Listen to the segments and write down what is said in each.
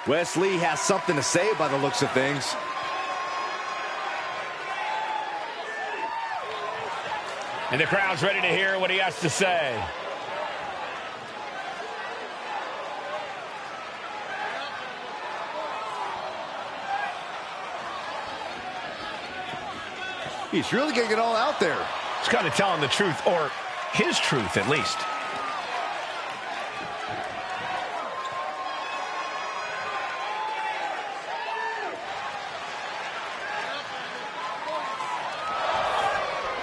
Wesley has something to say by the looks of things. And the crowd's ready to hear what he has to say. He's really getting it all out there. He's kind of telling the truth, or his truth at least.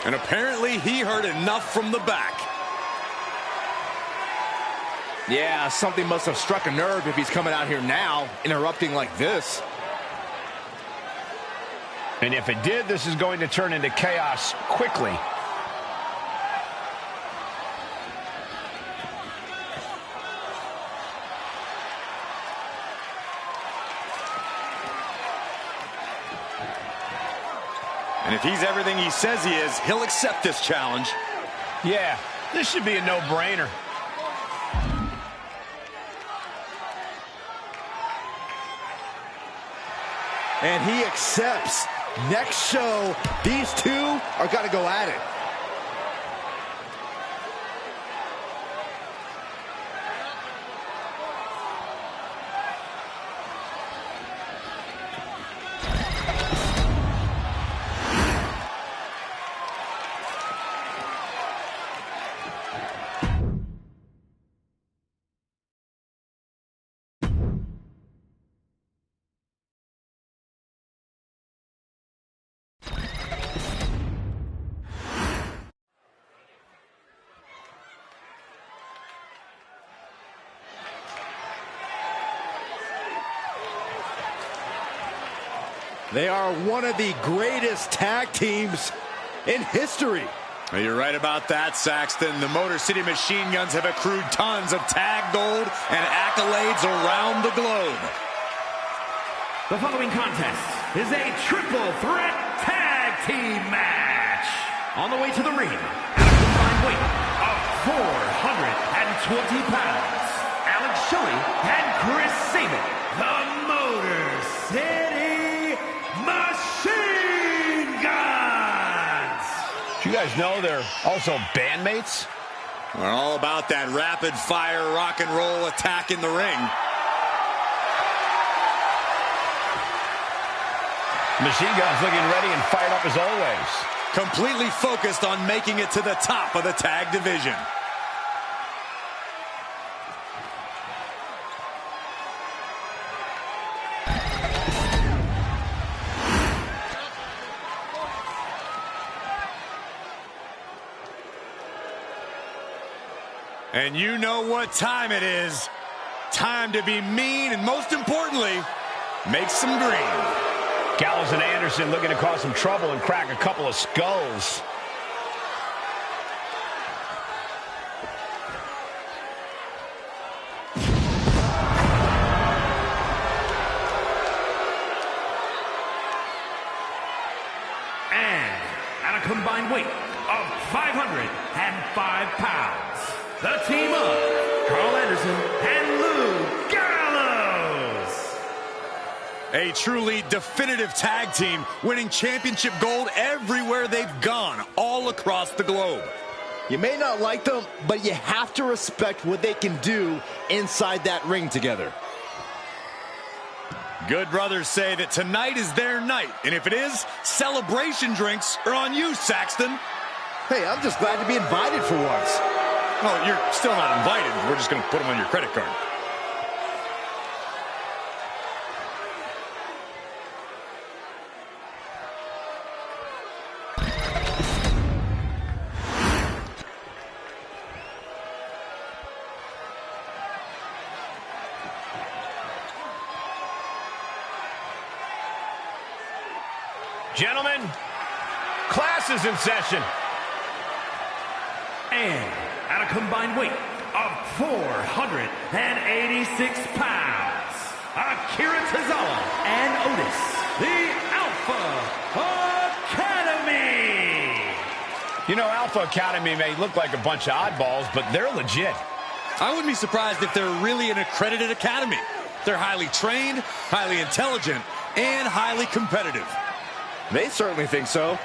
And apparently he heard enough from the back. Yeah, something must have struck a nerve if he's coming out here now, interrupting like this. And if it did, this is going to turn into chaos quickly. And if he's everything he says he is, he'll accept this challenge. Yeah, this should be a no-brainer. And he accepts. Next show, these two are going to go at it. They are one of the greatest tag teams in history. Well, you're right about that, Saxton. The Motor City Machine Guns have accrued tons of tag gold and accolades around the globe. The following contest is a triple threat tag team match. On the way to the ring, at a combined weight of 420 pounds, Alex Shelley and Chris Sabin, the Motor City Machine Guns. Do you guys know they're also bandmates? We're all about that rapid-fire rock and roll attack in the ring. Machine Guns looking ready and fired up as always. Completely focused on making it to the top of the tag division. And you know what time it is. Time to be mean and, most importantly, make some green. Gallows and Anderson looking to cause some trouble and crack a couple of skulls. And at a combined weight of 505 pounds, the team of Carl Anderson and Lou Gallows. A truly definitive tag team, winning championship gold everywhere they've gone, all across the globe. You may not like them, but you have to respect what they can do inside that ring together. Good brothers say that tonight is their night, and if it is, celebration drinks are on you, Saxton. Hey, I'm just glad to be invited for once. Well, you're still not invited. We're just going to put them on your credit card. Gentlemen, class is in session. And at a combined weight of 486 pounds, Akira Tozawa and Otis, the Alpha Academy. You know, Alpha Academy may look like a bunch of oddballs, but they're legit. I wouldn't be surprised if they're really an accredited academy. They're highly trained, highly intelligent, and highly competitive. They certainly think so.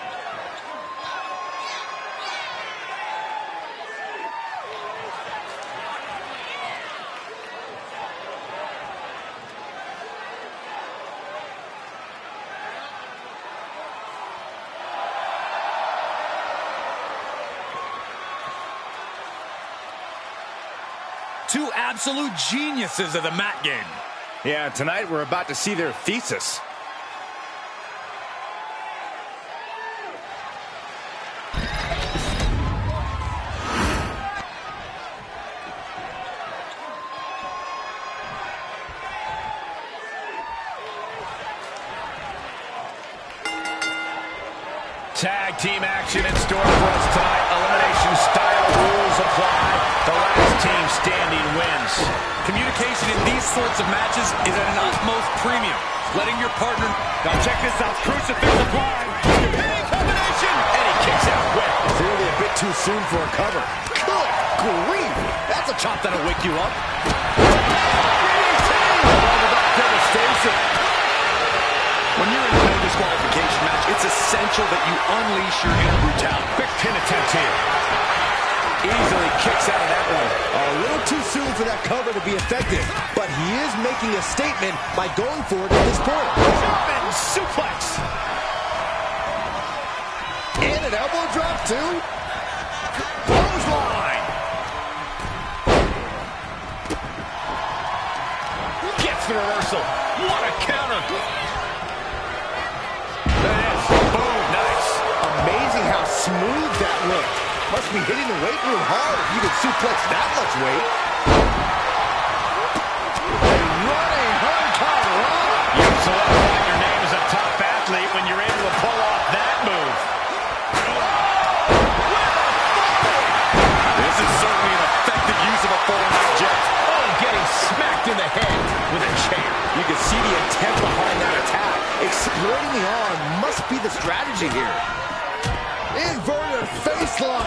Two absolute geniuses of the mat game. Yeah, tonight we're about to see their thesis. Tag team action in store for us tonight. Elimination style rules apply. The last team standing wins. Communication in these sorts of matches is at an utmost premium. Letting your partner... Now check this out. Crucifix applied. Hitting combination. And he kicks out quick. Clearly a bit too soon for a cover. Good grief. That's a chop that'll wake you up. When you're in a disqualification match, it's essential that you unleash your inner brutality. Quick pin attempt here. Easily kicks out of that one. A little too soon for that cover to be effective, but he is making a statement by going for it at this point. German suplex. And an elbow drop too. Clothesline. Gets the reversal. What a counter. Boom, nice. Amazing how smooth that looked. Must be hitting the weight room hard if you can suplex that much weight. A running hurricane run. You solidify your name as a top athlete when you're able to pull off that move. This is certainly an effective use of a foreign object. Oh, getting smacked in the head with a chair. You can see the intent behind that attack. Exploiting the arm must be the strategy here. Inverted face lock.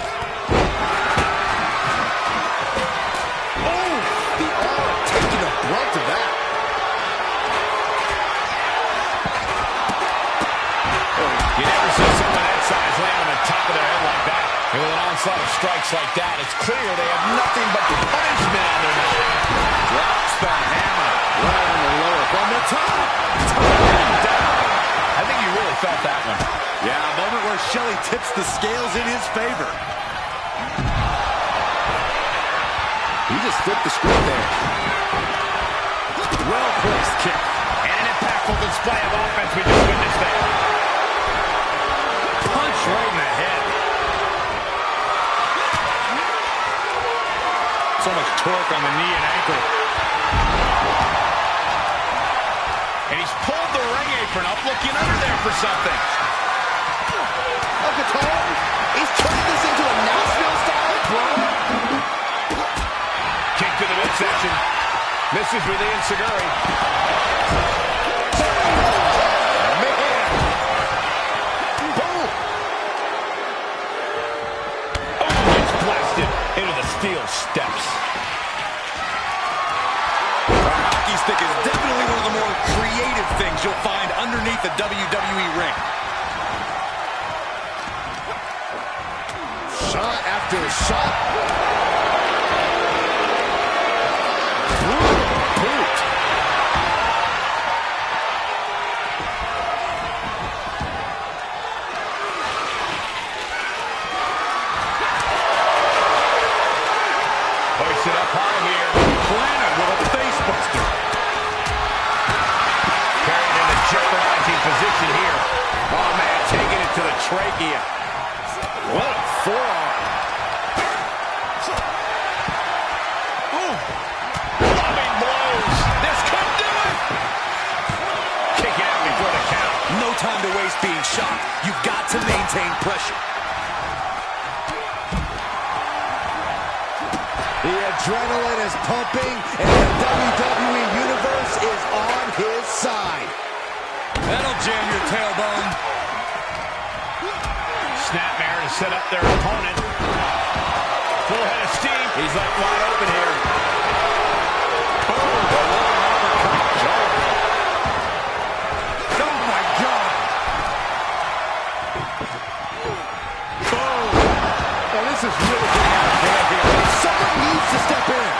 Oh, the arm taking the brunt of that. You never see someone that size land on the top of their head like that. And with an onslaught of strikes like that, it's clear they have nothing but punishment on their mind. Drops the hammer. Right on the lower from the top. Down. I think you really felt that one. Yeah, a moment where Shelley tips the scales in his favor. He just flipped the script there. Well-placed kick. And an impactful display of offense we just witnessed there. Punch right in the head. So much torque on the knee and ankle. And he's pulled the ring apron up, looking under there for something. A guitar. He's turning this into a Nashville-style brawl. Kick to the midsection. Misses with the enziguri. Man. Boom. Oh, gets blasted into the steel steps. Hockey stick is definitely one of the more creative things you'll find underneath the WWE ring. Shot after shot. Boot. trachea. What a forearm. Loving blows. This could do it. Kick out before the count. No time to waste being shocked. You've got to maintain pressure. The adrenaline is pumping, and the WWE Universe is on his side. That'll jam your tailbone. Snapmare to set up their opponent. Full head of steam. He's left wide open here. Boom. Oh, my God. Boom. Oh, this is really getting out of hand here. Someone needs to step in.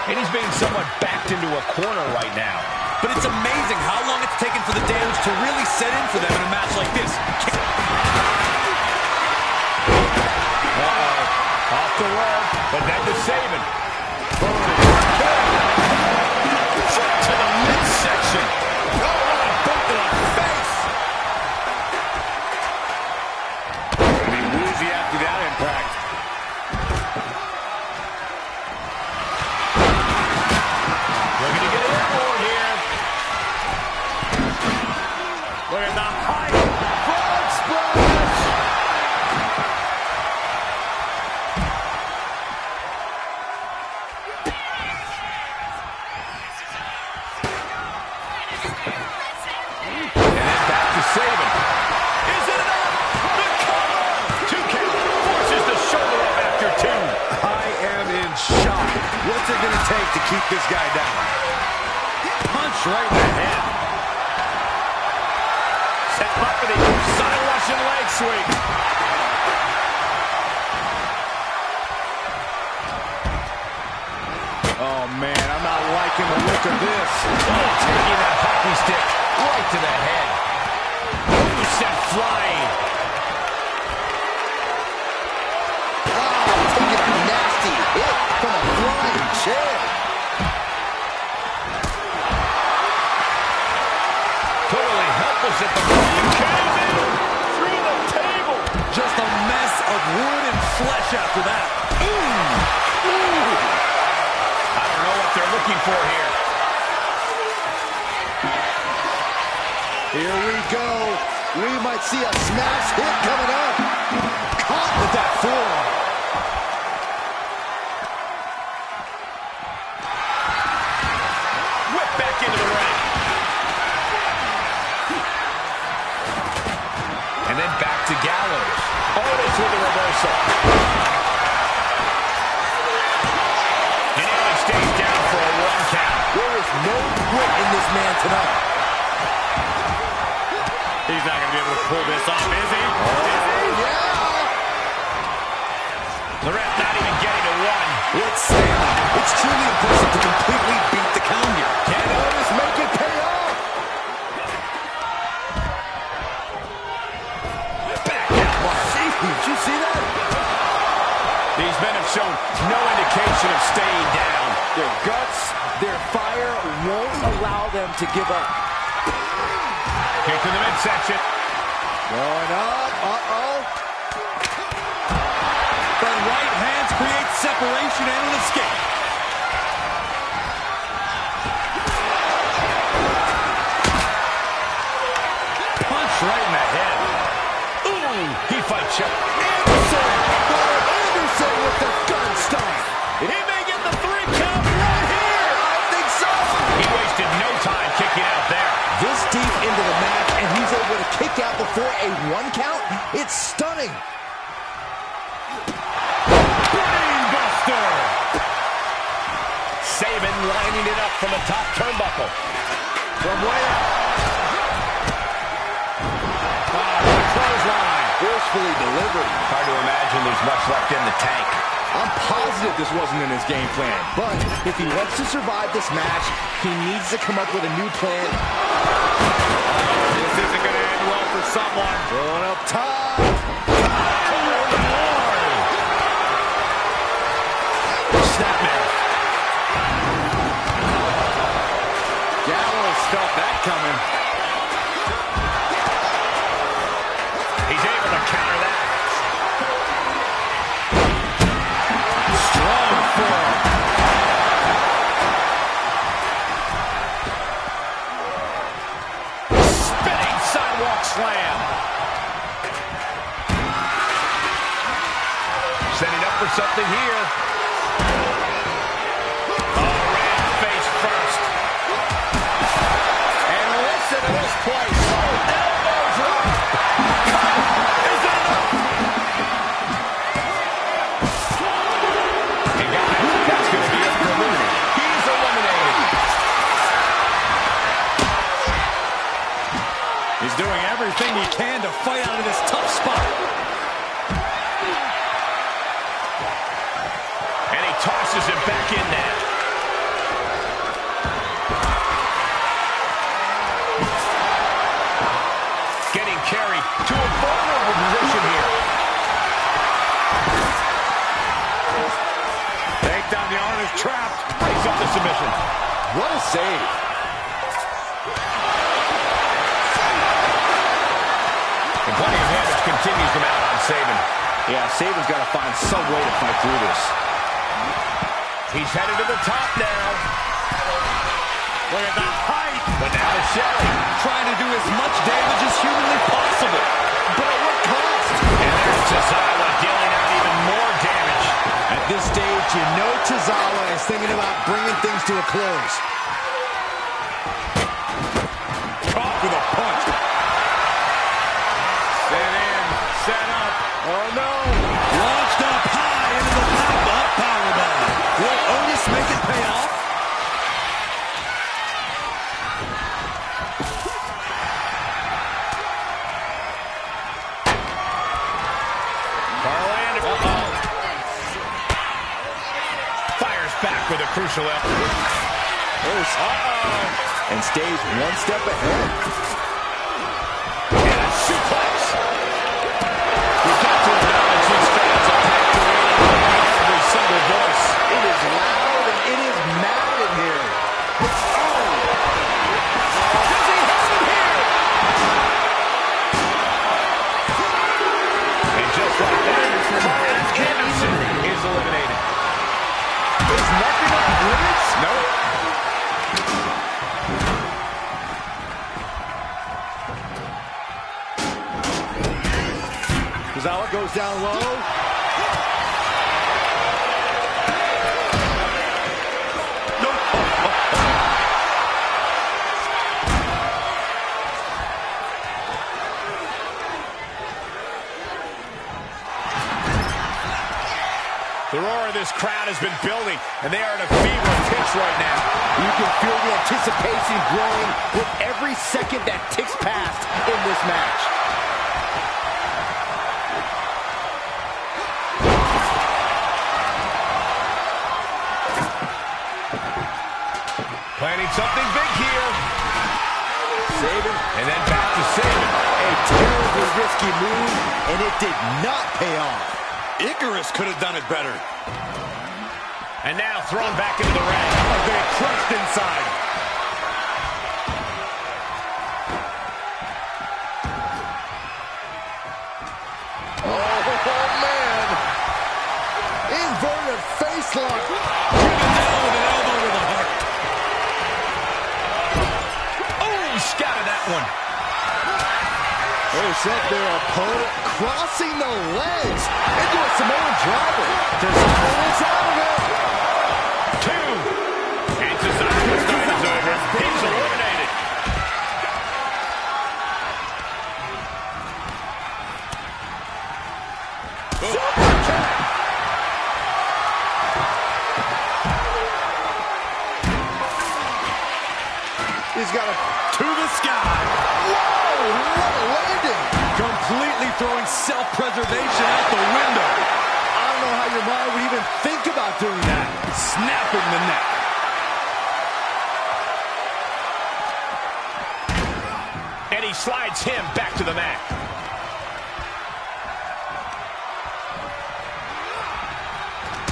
And he's being somewhat backed into a corner right now. But it's amazing how long it's taken for the damage to really set in for them in a match like this. Off the rope, but then to Saban. To the midsection. Oh, what a boot to the face. Gonna be woozy after that impact. Looking to get a airborne here. Look at the height. Frog splash. And then back to Saban. Is it enough? The cover. 2 count. Forces the shoulder up after 2. I am in shock. What's it going to take to keep this guy down? Punch right in the head. Set up for the side Russian leg sweep. Oh, man, I'm not liking the look of this. Oh, taking that hockey stick right to the head. Ooh, sent flying. Taking a nasty hit from a flying chair. Totally helpless at the moment. Came in through the table. Just a mess of wood and flesh after that. I don't know what they're looking for here. Here we go. We might see a smash hit coming up. Caught with that forearm. Whip back into the ring. And then back to Gallows. Otis with a reversal. And now he stays down for a 1 count. There is no quit in this man tonight. He's not going to be able to pull this off, is he? Yeah. The ref not even getting to 1. It's stamina. It's truly impressive to completely beat the count here. Can Otis make it pay off? Back out. Did you see that? These men have shown no indication of staying down. Their guts, their fire won't allow them to give up. Kick to the midsection. Going up. Uh-oh. But right hands create separation and an escape. Punch right in the head. Ooh, he fights you. Anderson with the gun stop. He may get the 3 count right here. I think so. He wasted no time kicking out there. This deep into the match, and he's able to kick out before a 1 count. It's stunning. Brainbuster. Saban lining it up from the top turnbuckle. From way up. Clothesline. Forcefully delivered. Hard to imagine there's much left in the tank. I'm positive this wasn't in his game plan, but if he wants to survive this match, he needs to come up with a new plan. This isn't going to end well for someone. Going up top. Snapmare. Gallows felt that coming. slam. Setting up for something here. Oh, ran face first. And listen to this place. Elbow drop. Is that enough? And guys, that's going to be it for eliminated. He's eliminated. He's doing everything he can to fight out of this tough spot. And he tosses it back in there. Getting carried to a vulnerable position here. Takedown, the arm is trapped. Breaks up the submission. What a save. And plenty of damage continues to mount on Sabin. Yeah, Sabin's got to find some way to fight through this. He's headed to the top now. Look at the height. But now to Shelley. Trying to do as much damage as humanly possible. But at what cost? And there's Tozawa dealing out even more damage. At this stage, you know Tozawa is thinking about bringing things to a close. Caught with a punch. Set in, set up. Oh, no. Launched up high into the pop-up powerbomb. Will Otis make it pay off? Fires back with a crucial effort. And stays one step ahead. And a suplex. We've got to acknowledge these fans are activating every single voice. It is loud and it is mad in here. Does he have it here? And just like that, Anderson is eliminated. There's nothing off limits? Nope. Tozawa goes down low. The roar of this crowd has been building, and they are at a fever pitch right now. You can feel the anticipation growing with every second that ticks past in this match. Planning something big here. Sabin. And then back to Sabin. A terribly risky move, and it did not pay off. Icarus could have done it better. And now thrown back into the ring. Like they crushed inside. Oh, man. Inverted face lock. Driven down with an elbow to the heart. Oh, he scouted that one. They set their opponent crossing the legs into a Samoan driver. Tozawa is out of it. Two. And Tozawa's time is over. He's eliminated. Super kick. He's got it To the sky. Whoa, what a landing. Completely throwing self-preservation out the window. I don't know how your mind would even think about doing that. Snapping the neck. And he slides him back to the mat.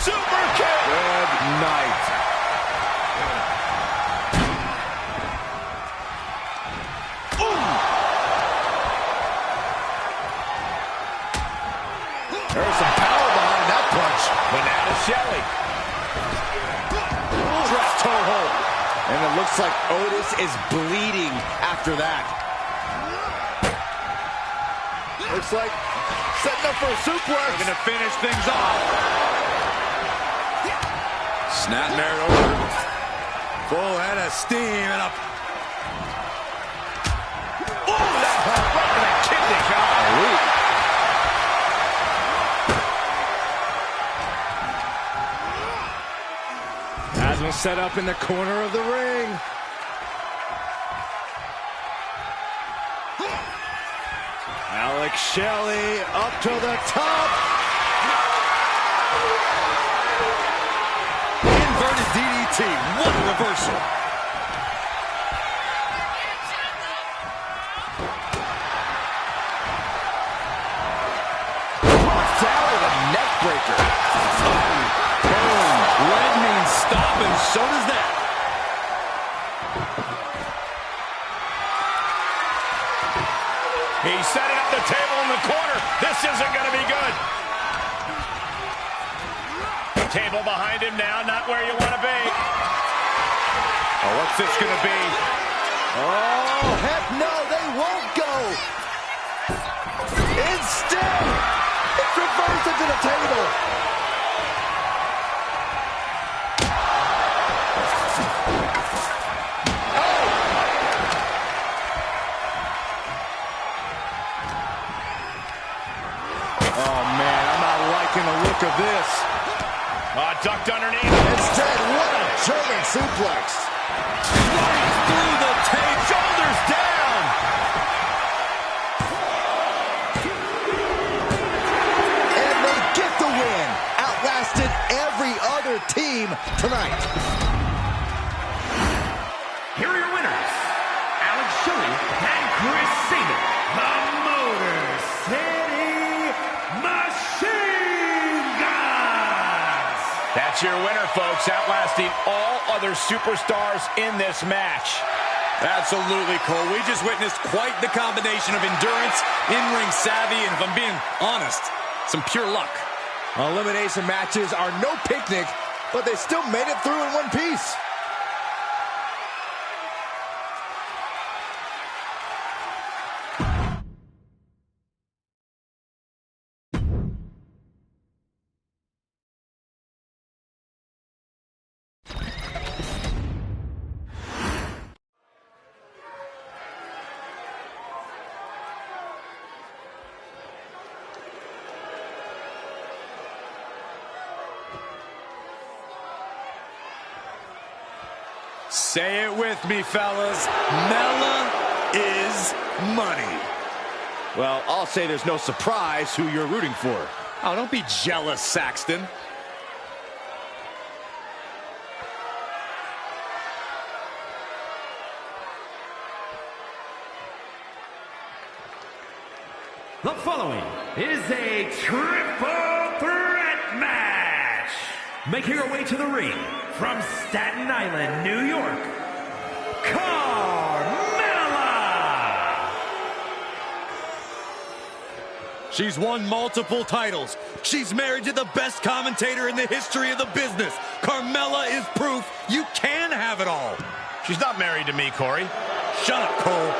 Super kick. Good night. There's some power behind that punch. But now to Shelley. Drop toe hold. And it looks like Otis is bleeding after that. Looks like setting up for a suplex. Going to finish things off. Snapmare over. Full head of steam and up. Oh, that hurt right to the kidney. Golly. Asma set up in the corner of the ring. Alex Shelley up to the top. Inverted DDT. What a reversal. Down with a neck breaker. Boom. Red means stop, and so does that. He's setting up the table in the corner. This isn't going to be good. Table behind him now, not where you want to be. Oh, what's this going to be? Oh, heck no, they won't go. Instead, it's reversed into the table. Oh, man, I'm not liking the look of this. Ducked underneath. Instead, what a German suplex. Right through the tape. Shoulders down. And they get the win. Outlasted every other team tonight. Here are your winners, Alex Shelley and Chris Sabin, the Motor City Machine Guns. That's your winner, folks, outlasting all other superstars in this match. Absolutely, Cole. We just witnessed quite the combination of endurance, in-ring savvy, and if I'm being honest, some pure luck. Elimination matches are no picnic, but they still made it through in one piece. Say it with me, fellas. Mella is money. Well, I'll say there's no surprise who you're rooting for. Oh, don't be jealous, Saxton. The following is a triple threat match. Making her way to the ring from Staten Island, New York, Carmella. She's won multiple titles. She's married to the best commentator in the history of the business. Carmella is proof you can have it all. She's not married to me, Corey. Shut up, Cole.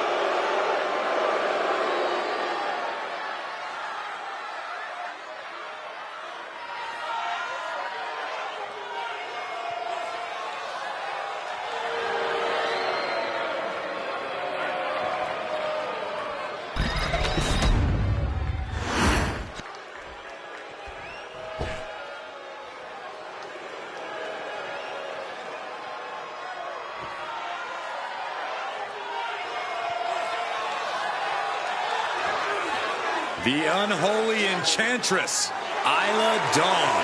The unholy enchantress, Isla Dawn.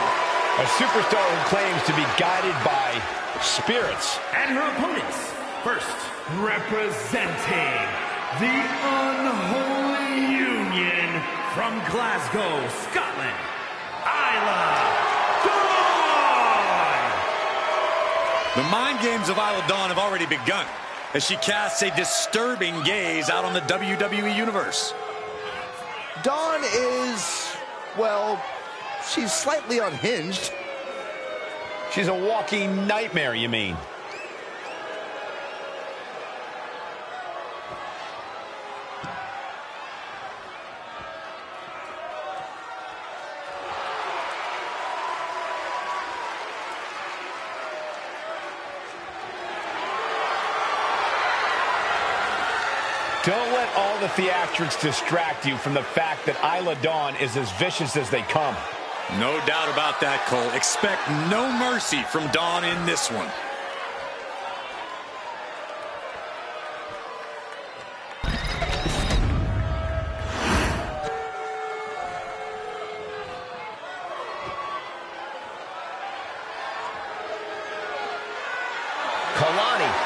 A superstar who claims to be guided by spirits. And her opponents, first representing the unholy union from Glasgow, Scotland, Isla Dawn. The mind games of Isla Dawn have already begun as she casts a disturbing gaze out on the WWE Universe. Dawn is, well, she's slightly unhinged. She's a walking nightmare, you mean? let all the theatrics distract you from the fact that Isla Dawn is as vicious as they come. No doubt about that, Cole. Expect no mercy from Dawn in this one.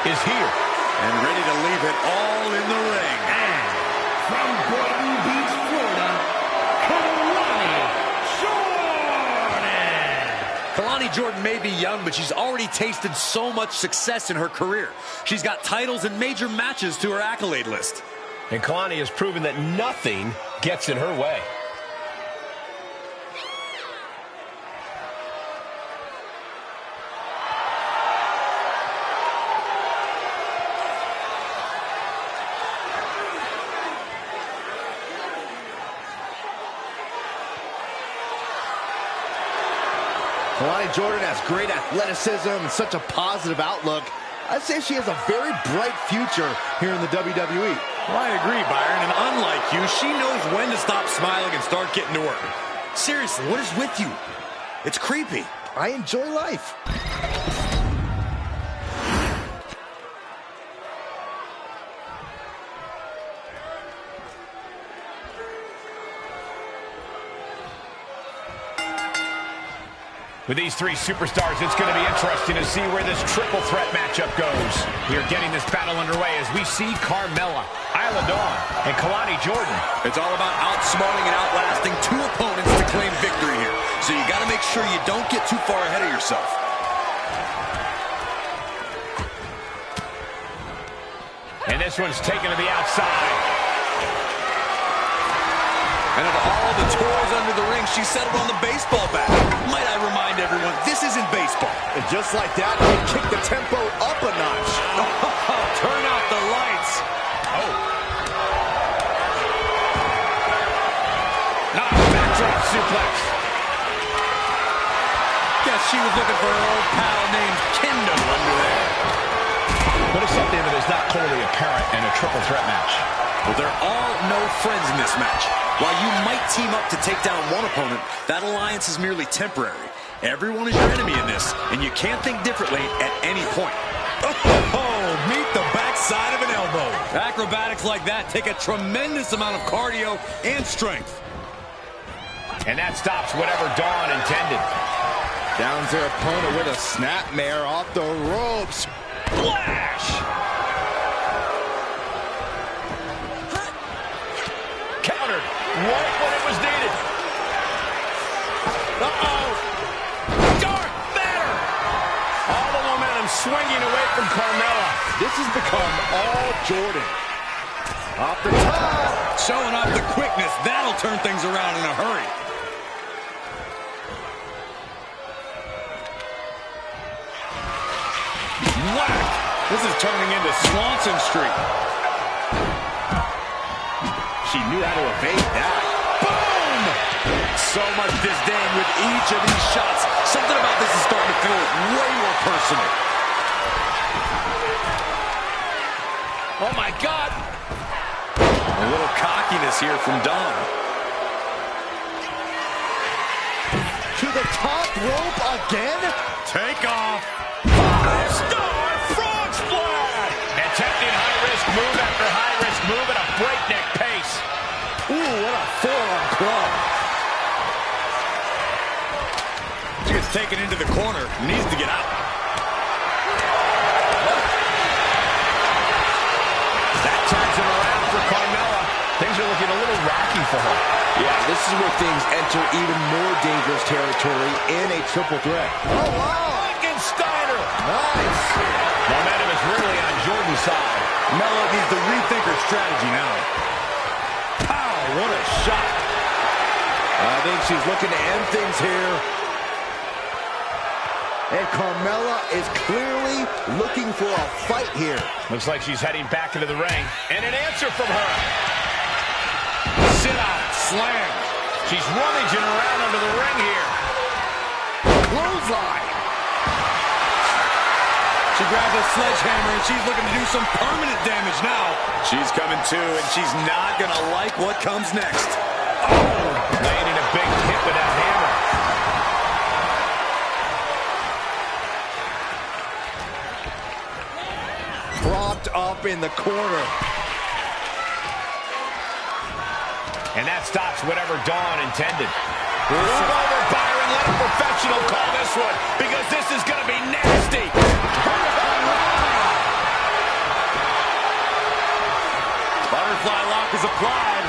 Is here and ready to leave it all in the ring. And from Boynton Beach, Florida, Kalani Jordan. Kalani Jordan may be young, but she's already tasted so much success in her career. She's got titles and major matches to her accolade list. And Kalani has proven that nothing gets in her way. Kalani Jordan has great athleticism and such a positive outlook. I'd say she has a very bright future here in the WWE. Well, I agree, Byron, and unlike you, she knows when to stop smiling and start getting to work. Seriously, what is with you? It's creepy. I enjoy life. With these three superstars, it's going to be interesting to see where this triple threat matchup goes. We are getting this battle underway as we see Carmella, Isla Dawn, and Kalani Jordan. It's all about outsmarting and outlasting two opponents to claim victory here. So you got to make sure you don't get too far ahead of yourself. And this one's taken to the outside. And of all the toys under the ring, she settled on the baseball bat. Might I remind everyone, this isn't baseball. And just like that, they kick the tempo up a notch. Turn out the lights. Oh. Backdrop suplex. Guess she was looking for her old pal named Kendo under there. What is something that is not clearly apparent in a triple threat match? Well, they're all no friends in this match. While you might team up to take down one opponent, that alliance is merely temporary. Everyone is your enemy in this, and you can't think differently at any point. Oh, meet the backside of an elbow. Acrobatics like that take a tremendous amount of cardio and strength. And that stops whatever Dawn intended. Downs their opponent with a snapmare off the ropes. Flash! Countered right when it was needed. Uh-oh! Dark matter! All the momentum swinging away from Carmella. This has become all Jordan. Off the top. Showing off the quickness. That'll turn things around in a hurry. Whack! This is turning into Swanson Street. She knew how to evade that. Boom! So much disdain with each of these shots. Something about this is starting to feel way more personal. Oh my God! A little cockiness here from Dawn. To the top rope again. Take off. Five-star frog splash! Attempting high-risk move after high-risk move at a breakneck pace. Ooh, what a forearm club. She gets taken into the corner. Needs to get out. That turns it around for Carmella. Things are looking a little rocky for her. Yeah, this is where things enter even more dangerous territory in a triple threat. Oh, wow. Steiner. Nice. Momentum is really on Jordan's side. Mella needs to rethink her strategy now. Pow, what a shot. I think she's looking to end things here. And Carmella is clearly looking for a fight here. Looks like she's heading back into the ring. And an answer from her. Sit out, slam. She's rummaging around under the ring here. Clothesline. She grabbed a sledgehammer, and she's looking to do some permanent damage now. She's coming to, and she's not going to like what comes next. Oh, landing a big hit with that hammer. Propped up in the corner. And that stops whatever Dawn intended. Move over, Byron. Let a professional call this one, because this is going to be nasty. Butterfly lock is applied.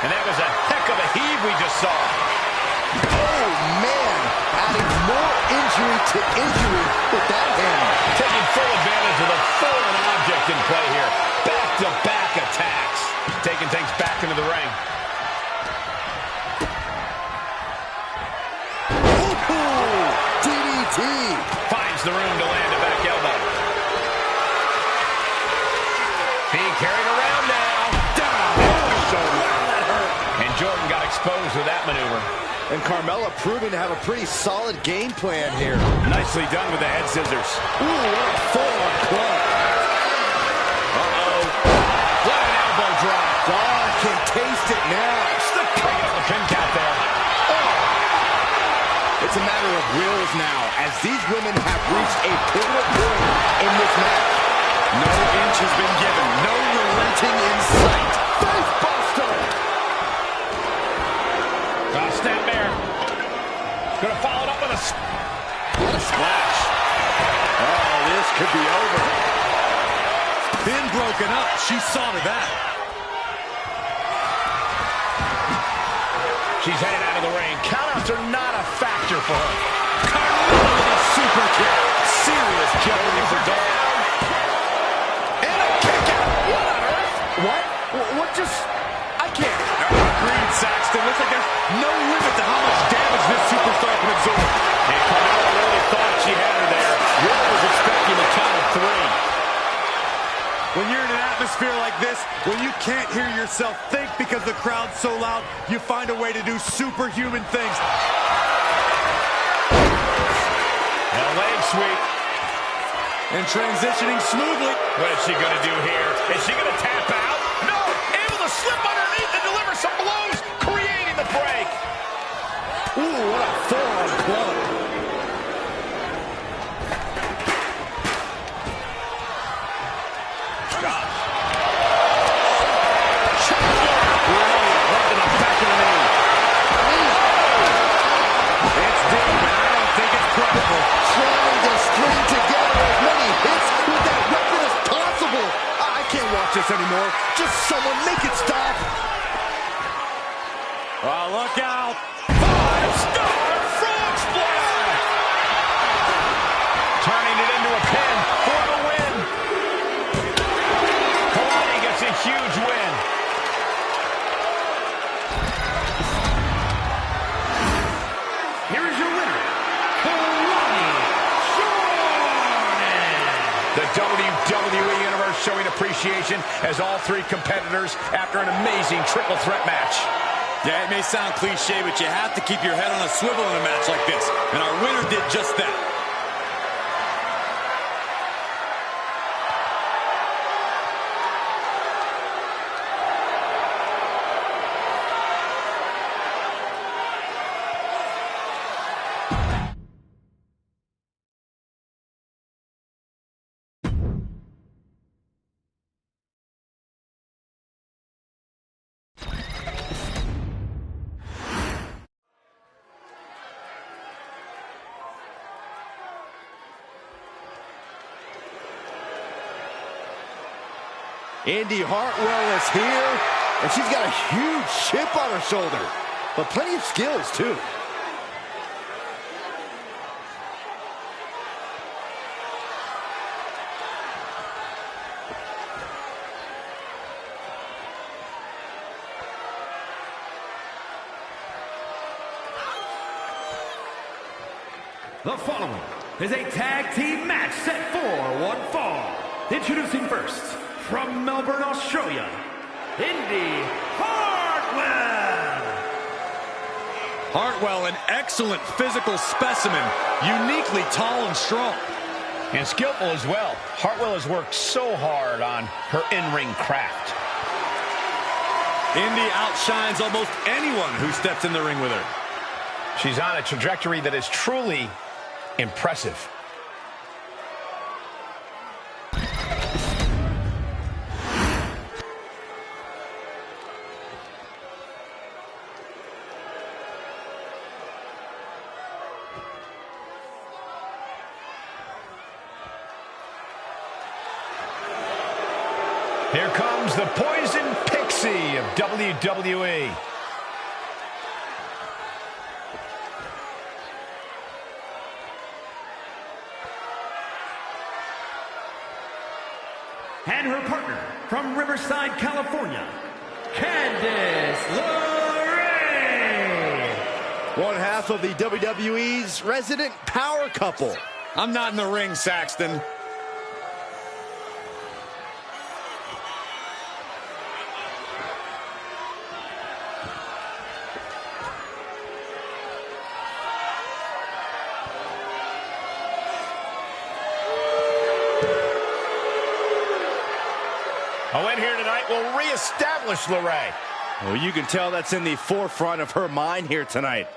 And that was a heck of a heave we just saw. Oh, man. Adding more injury to injury with that hand. Taking full advantage of the foreign object in play here. Back-to-back attacks. Taking things back into the ring. DDT. Finds the room to land a back elbow. Being carried around now. Down. Shoulder. That hurt. And Jordan got exposed with that maneuver. And Carmella proving to have a pretty solid game plan here. Nicely done with the head scissors. Ooh, what a full-on club. Uh-oh. What an elbow drop. Dawn can taste it now. Picking up the pin count there. It's a matter of wills now, as these women have reached a pivotal point in this match. No inch has been given. No relenting in sight. Facebuster! Snapmare. Gonna follow it up with a... What a splash. Oh, this could be over. Pin broken up. She saw to that. She's headed out of the ring. Countouts are not a factor for her. Carmella with a super kick. Serious jeopardy for Dawn. And a kick out. What on earth? What? What just... I can't. Agreed, Saxton. Looks like there's no limit to how much damage this superstar can absorb. And Carmella really thought she had her there. Warren was expecting the count of 3. When you're in an atmosphere like this, when you can't hear yourself think because the crowd's so loud, you find a way to do superhuman things. And a leg sweep. And transitioning smoothly. What is she going to do here? Is she going to tap out? No! Able to slip underneath and deliver some blows, creating the break. Ooh, what a full-on club. Trying to string together as many hits with that weapon as possible. I can't watch this anymore. Just someone make it stop. Oh, look out. 5-star frog splash. Turning it into a pin for the win. Kalani gets a huge win. Here is your winner, The WWE Universe showing appreciation as all 3 competitors after an amazing triple threat match. Yeah, it may sound cliche, but you have to keep your head on a swivel in a match like this. And our winner did just that. Indy Hartwell is here, and she's got a huge chip on her shoulder, but plenty of skills, too. The following is a tag team match set for one fall. Introducing first, from Melbourne, Australia, Indy Hartwell. Hartwell, an excellent physical specimen, uniquely tall and strong. And skillful as well. Hartwell has worked so hard on her in-ring craft. Indy outshines almost anyone who steps in the ring with her. She's on a trajectory that is truly impressive. Here comes the Poison Pixie of WWE. And her partner from Riverside, California, Candice LeRae. One half of the WWE's resident power couple. I'm not in the ring, Saxton. A win here tonight will reestablish LeRae. Well, you can tell that's in the forefront of her mind here tonight.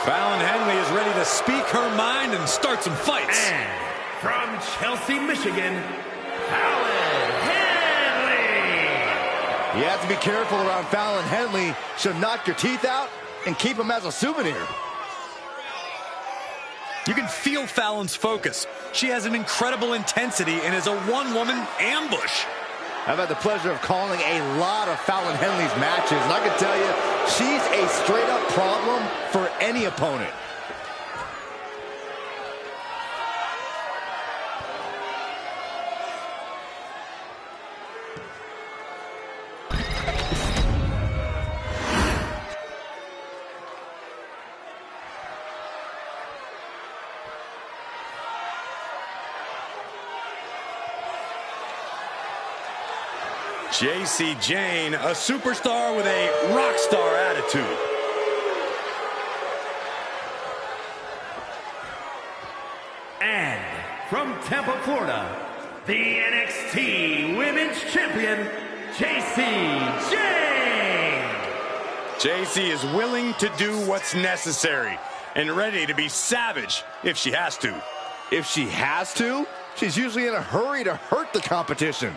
Fallon Henley is ready to speak her mind and start some fights. And from Chelsea, Michigan, Fallon Henley. You have to be careful around Fallon Henley. She'll knock your teeth out and keep them as a souvenir. You can feel Fallon's focus. She has an incredible intensity and is a one-woman ambush. I've had the pleasure of calling a lot of Fallon Henley's matches, and I can tell you, she's a straight-up problem for any opponent. JC Jane, a superstar with a rock star attitude. And from Tampa, Florida, the NXT Women's Champion, JC Jane. JC is willing to do what's necessary and ready to be savage if she has to. If she has to, she's usually in a hurry to hurt the competition.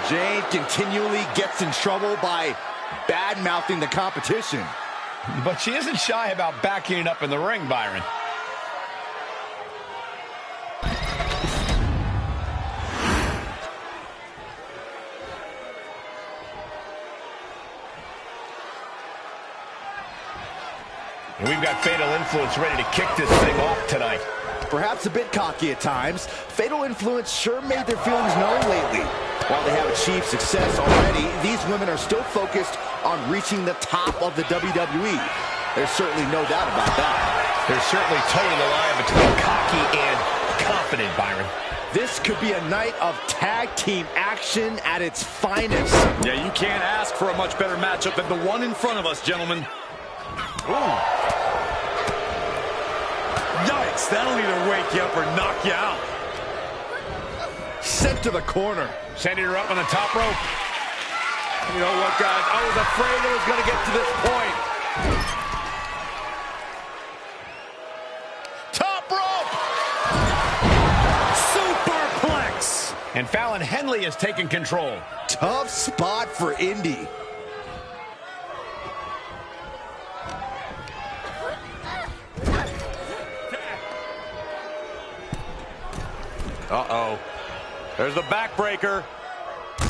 Jane continually gets in trouble by bad-mouthing the competition. But she isn't shy about backing it up in the ring, Byron. And we've got Fatal Influence ready to kick this thing off tonight. Perhaps a bit cocky at times, Fatal Influence sure made their feelings known lately. While they have achieved success already, these women are still focused on reaching the top of the WWE. There's certainly no doubt about that. There's certainly toeing the line between cocky and confident, Byron. This could be a night of tag team action at its finest. Yeah, you can't ask for a much better matchup than the one in front of us, gentlemen. Ooh. Yikes, that'll either wake you up or knock you out. Sent to the corner. Sending her up on the top rope. You know what, guys? I was afraid it was going to get to this point. Top rope! Superplex! And Fallon Henley has taken control. Tough spot for Indy. Uh-oh. There's the backbreaker.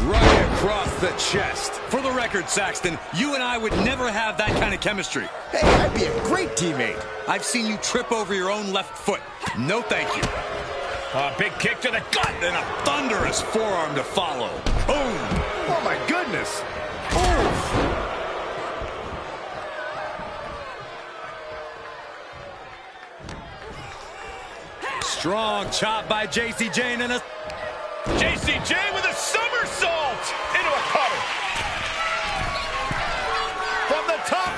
Right across the chest. For the record, Saxton, you and I would never have that kind of chemistry. Hey, I'd be a great teammate. I've seen you trip over your own left foot. No thank you. A big kick to the gut. And a thunderous forearm to follow. Boom. Oh, my goodness. Oof. Strong chop by J.C. Jane and a... J.C. Jane with a somersault into a cover. From the top.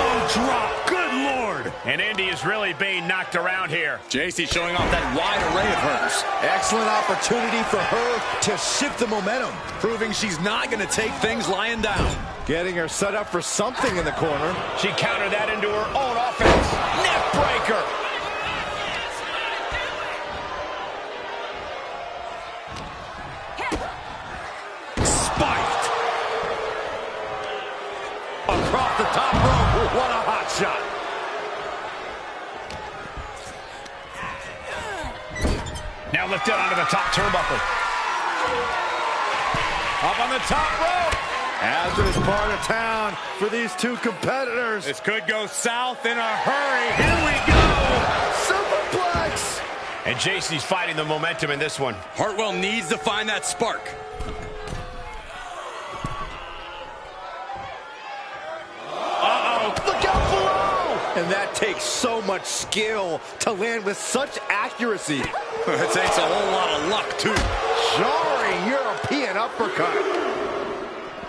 elbow drop. Good Lord. And Indy is really being knocked around here. J.C. showing off that wide array of hers. Excellent opportunity for her to shift the momentum. Proving she's not going to take things lying down. Getting her set up for something in the corner. She countered that into her own offense. Neck breaker. Spiked. Across the top rope. What a hot shot. Now lifted onto the top turnbuckle. Up on the top rope. Hazardous part of town for these two competitors. This could go south in a hurry. Here we go. Superplex. And JC's fighting the momentum in this one. Hartwell needs to find that spark. Look out below! And that takes so much skill to land with such accuracy. It takes a whole lot of luck, too. Jarring European uppercut.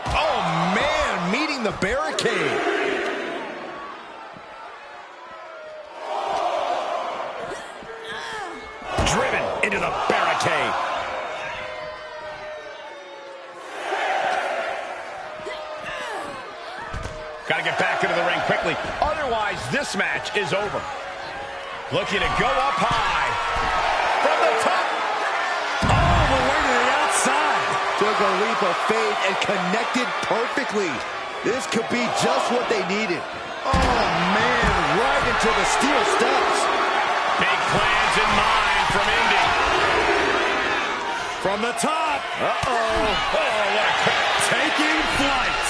Oh, man, meeting the barricade. Driven into the barricade. Got to get back into the ring quickly. Otherwise, this match is over. Looking to go up high. From the top. All the way to the outside. Took a leap of faith and connected perfectly. This could be just what they needed. Oh, man, right into the steel steps. Big plans in mind from Indy. From the top. Uh-oh. Oh, what a kick. Taking flight.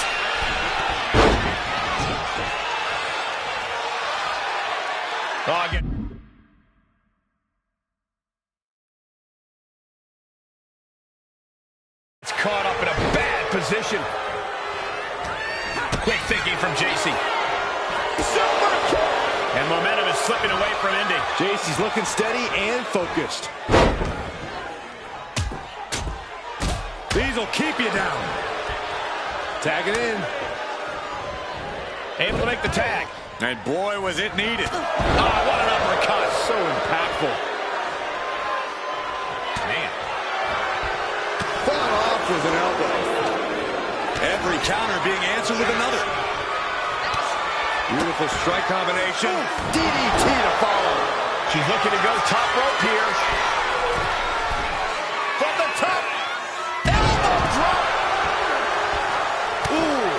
Oh, again. It's caught up in a bad position. Quick thinking from JC. And momentum is slipping away from Indy. JC's looking steady and focused. These will keep you down. Tag it in. Able to make the tag. And boy, was it needed. Oh, what an uppercut. So impactful. Man. Fought off with an elbow. Every counter being answered with another. Beautiful strike combination. DDT to follow. She's looking to go top rope here. From the top. Elbow drop. Ooh.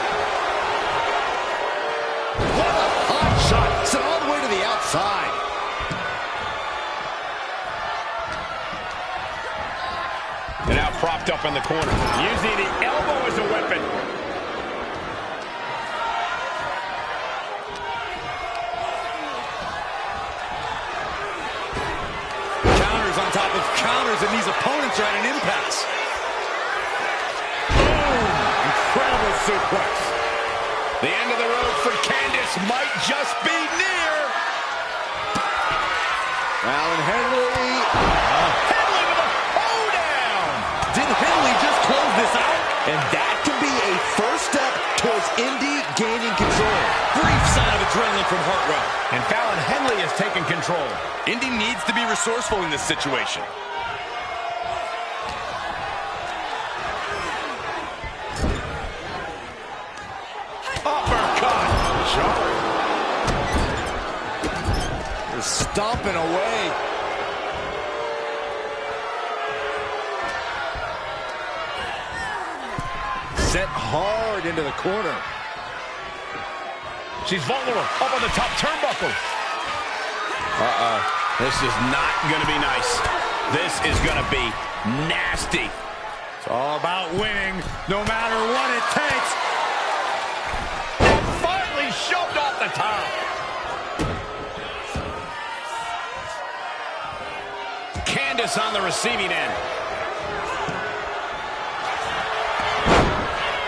What a hot shot. Sent all the way to the outside. And now propped up in the corner. Using the elbow as a weapon. Counters on top of counters, and these opponents are at an impasse. Boom. Incredible suplex. The end of the road for Candice might just be near. Alan Henley. Henley with a hoedown. Did Henley just close this out? And that can be a first step towards Indy gaining control. Brief sign of adrenaline from Hartwell. And Fallon Henley has taken control. Indy needs to be resourceful in this situation. Uppercut. Jarring. They're stomping away. Set hard into the corner. She's vulnerable. Up on the top turnbuckle. This is not going to be nice. This is going to be nasty. It's all about winning, no matter what it takes. And finally shoved off the top. Candice on the receiving end.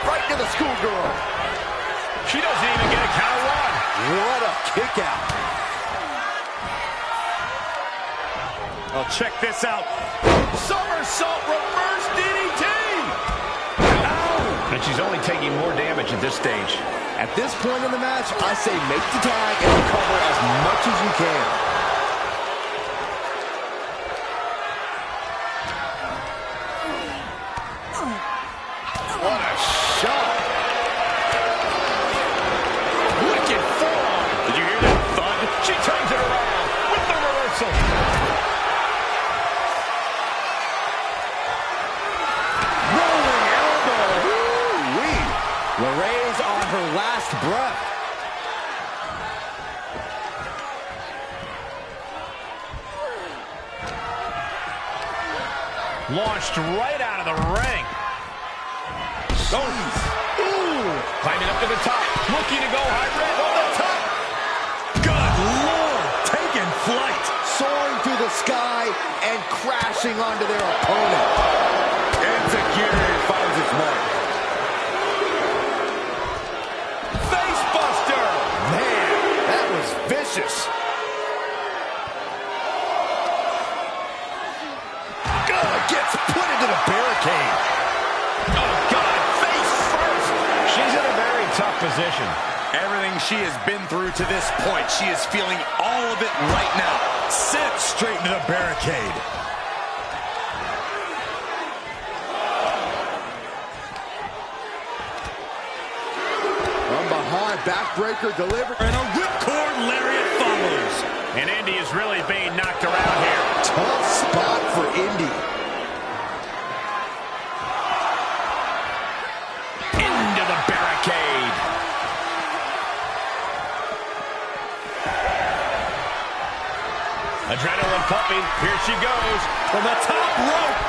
Right to the schoolgirl. She doesn't even get a count one. What a kick out. Oh, check this out. Somersault reverse DDT. Ow. And she's only taking more damage at this stage. At this point in the match, I say make the tag and recover as much as you can. What a shot. Wicked forearm. Did you hear that thud? She turns it around with the reversal. Rolling elbow. Woo-wee. LeRae's on her last breath. Launched right out of the ring. Oh. Ooh. Climbing up to the top. Looking to go hybrid on the top. Good Lord. Taking flight. Soaring through the sky and crashing onto their opponent. Executed finds its mark. Face buster. Man, that was vicious. Gets put into the barricade. Oh, God. Face first. She's in a very tough position. Everything she has been through to this point, she is feeling all of it right now. Sent straight into the barricade. From behind, backbreaker delivered. And a whipcord lariat follows. And Indy is really being knocked around here. Tough spot for Indy. Into the barricade. Adrenaline pumping. Here she goes. From the top rope.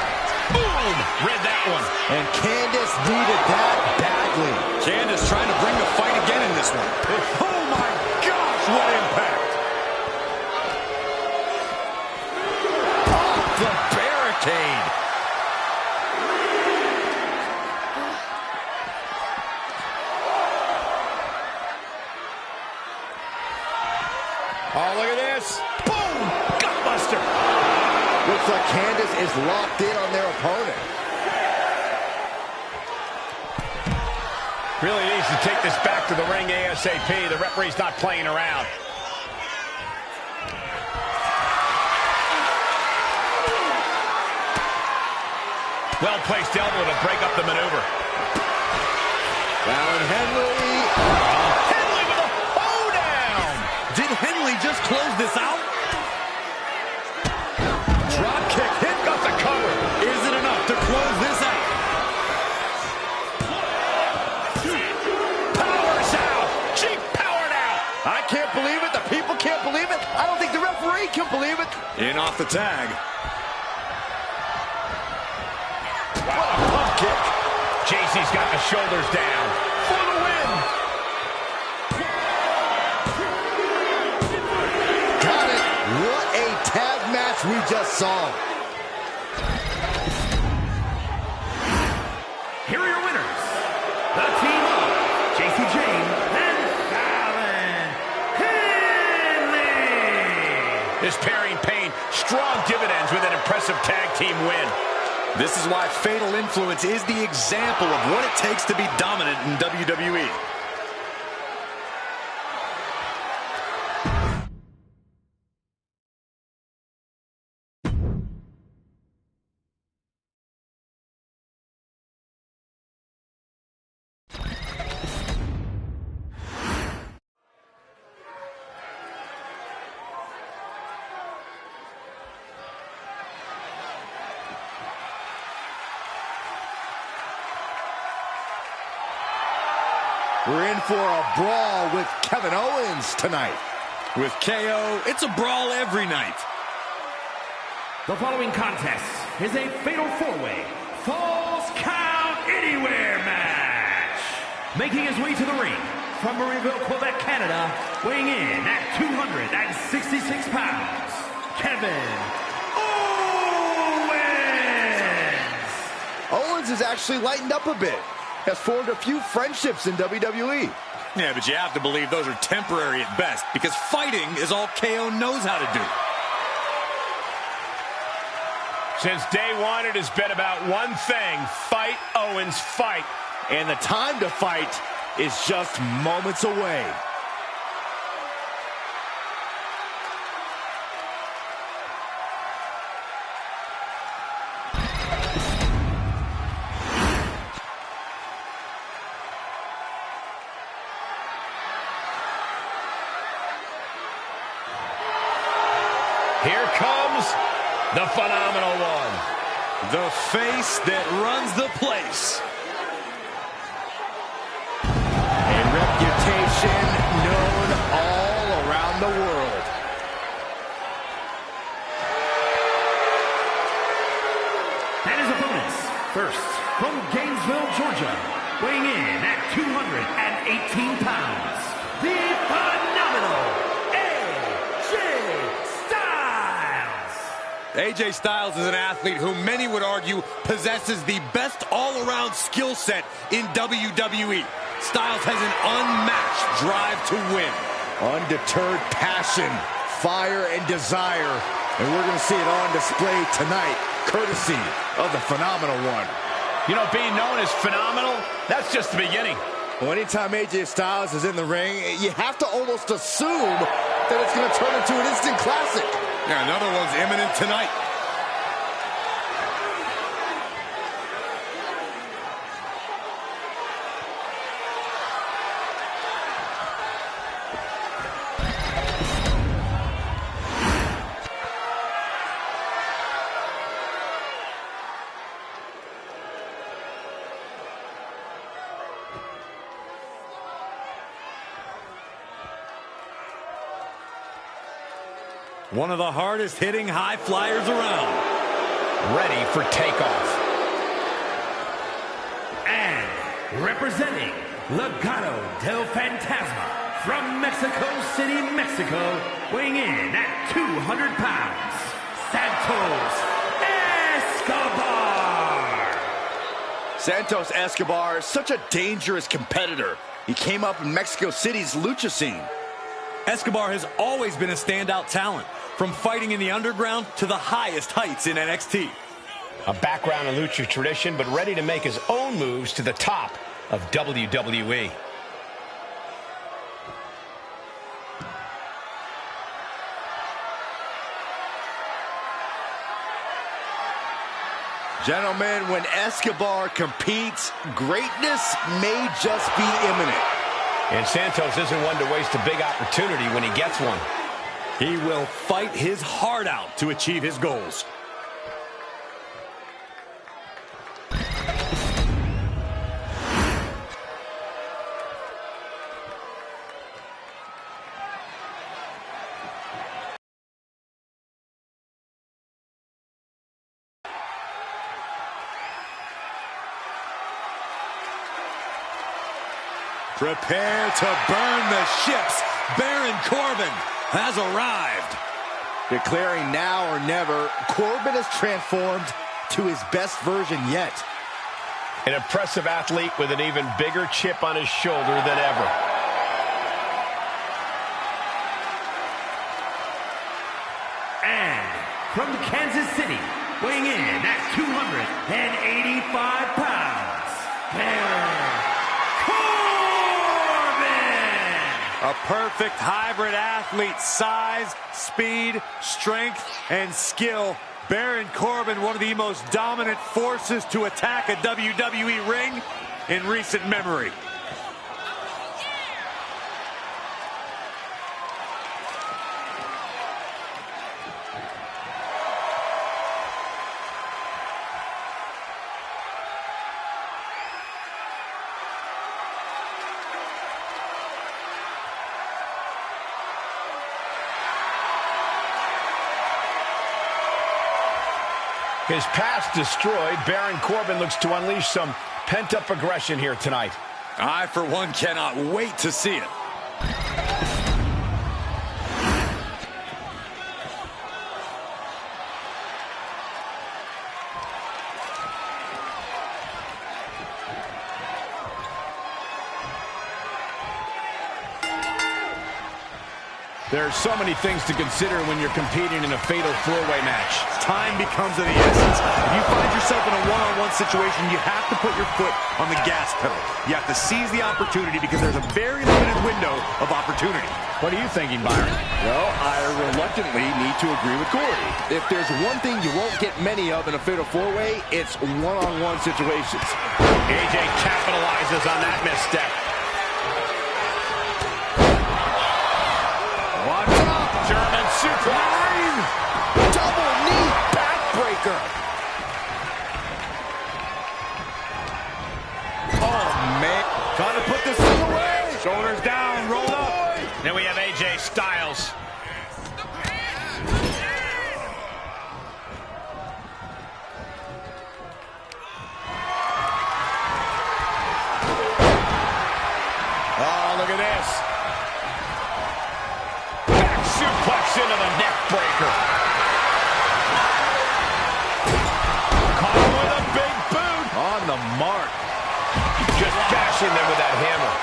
Boom! Read that one. And Candice needed that badly. Candice trying to bring the fight again in this one. Oh my gosh, what impact! Off the barricade. Oh, look at this. Boom! Gutbuster. Looks like Candice is locked in on their opponent. Really needs to take this back to the ring ASAP. The referee's not playing around. Well-placed elbow to break up the maneuver. Alan Henley. Henley with a hoedown. Did Henley just close this out? Drop kick hit. Got the cover. Is it enough to close this out? Powers out. She powered out. I can't believe it. The people can't believe it. I don't think the referee can believe it. In off the tag. What a pump kick. JC's got the shoulders down for the win. Got it. What a tag match we just saw. Here are your winners. The team of JC James and Alan Henley. This pairing paying strong dividends with an impressive tag team win. This is why Fatal Influence is the example of what it takes to be dominant in WWE. We're in for a brawl with Kevin Owens tonight. With KO, it's a brawl every night. The following contest is a fatal four-way Falls Count Anywhere match. Making his way to the ring from Marieville, Quebec, Canada, weighing in at 266 pounds, Kevin Owens. Owens has actually lightened up a bit, has formed a few friendships in WWE. Yeah, but you have to believe those are temporary at best, because fighting is all KO knows how to do. Since day one, it has been about one thing: fight, Owens, fight. And the time to fight is just moments away. Here comes the phenomenal one. The face that runs the place. A reputation known all around the world. And his opponents, first, from Gainesville, Georgia, weighing in at 218 pounds, the phenomenal AJ Styles is an athlete who many would argue possesses the best all-around skill set in WWE. Styles has an unmatched drive to win. Undeterred passion, fire, and desire. And we're going to see it on display tonight, courtesy of the phenomenal one. You know, being known as phenomenal, that's just the beginning. Well, anytime AJ Styles is in the ring, you have to almost assume that it's going to turn into an instant classic. Yeah, another one's imminent tonight. One of the hardest hitting high flyers around. Ready for takeoff. And representing Legado del Fantasma from Mexico City, Mexico, weighing in at 200 pounds, Santos Escobar. Santos Escobar is such a dangerous competitor. He came up in Mexico City's lucha scene. Escobar has always been a standout talent, from fighting in the underground to the highest heights in NXT. A background in lucha tradition, but ready to make his own moves to the top of WWE. Gentlemen, when Escobar competes, greatness may just be imminent. And Santos isn't one to waste a big opportunity when he gets one. He will fight his heart out to achieve his goals. Prepare to burn the ships. Baron Corbin has arrived. Declaring now or never, Corbin has transformed to his best version yet. An impressive athlete with an even bigger chip on his shoulder than ever. And from Kansas City, weighing in at 285 pounds, Baron A perfect hybrid athlete, size, speed, strength, and skill. Baron Corbin, one of the most dominant forces to attack a WWE ring in recent memory. His past destroyed, Baron Corbin looks to unleash some pent-up aggression here tonight. I, for one, cannot wait to see it. There are so many things to consider when you're competing in a fatal four-way match. Time becomes of the essence. If you find yourself in a one-on-one situation, you have to put your foot on the gas pedal. You have to seize the opportunity because there's a very limited window of opportunity. What are you thinking, Byron? Well, I reluctantly need to agree with Corey. If there's one thing you won't get many of in a fatal four-way, it's one-on-one situations. AJ capitalizes on that misstep. Watch out! German suplex. Double knee backbreaker. Oh, man. Trying to put this thing away. Shoulders down, rolled up. Then we have AJ Styles. Oh, look at this. Back suplex into the neck breaker. Caught him with a big boot. On the mark. Just bashing them with that hammer.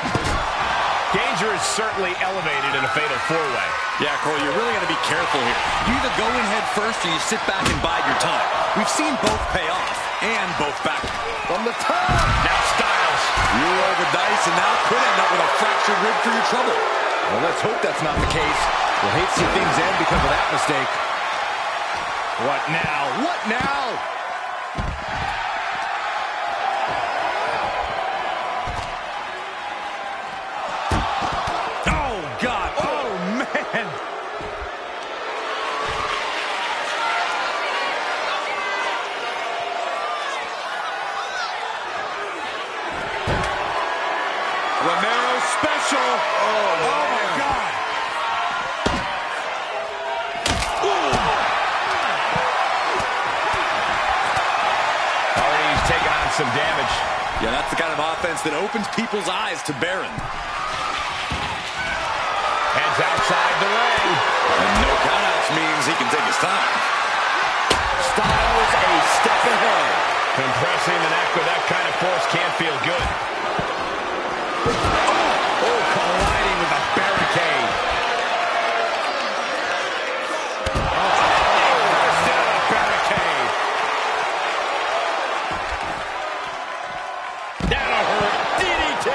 Danger is certainly elevated in a fatal four-way. Yeah, Cole, you're really going to be careful here. You either go in head first or you sit back and bide your time. We've seen both pay off and both back. From the top. Now Styles. You roll the dice and now could end up with a fractured rib for your trouble. Well, let's hope that's not the case. We'll hate to see things end because of that mistake. What now? What now? Oh, God. Oh, man. Romero special. Oh my God. Already he's taken on some damage. Yeah, that's the kind of offense that opens people's eyes to Baron. Heads outside the ring. And no countouts means he can take his time. Styles a step ahead. Compressing the neck with that kind of force can't feel good. Oh, colliding with a barricade. Burst into the barricade. That'll hurt. DDT.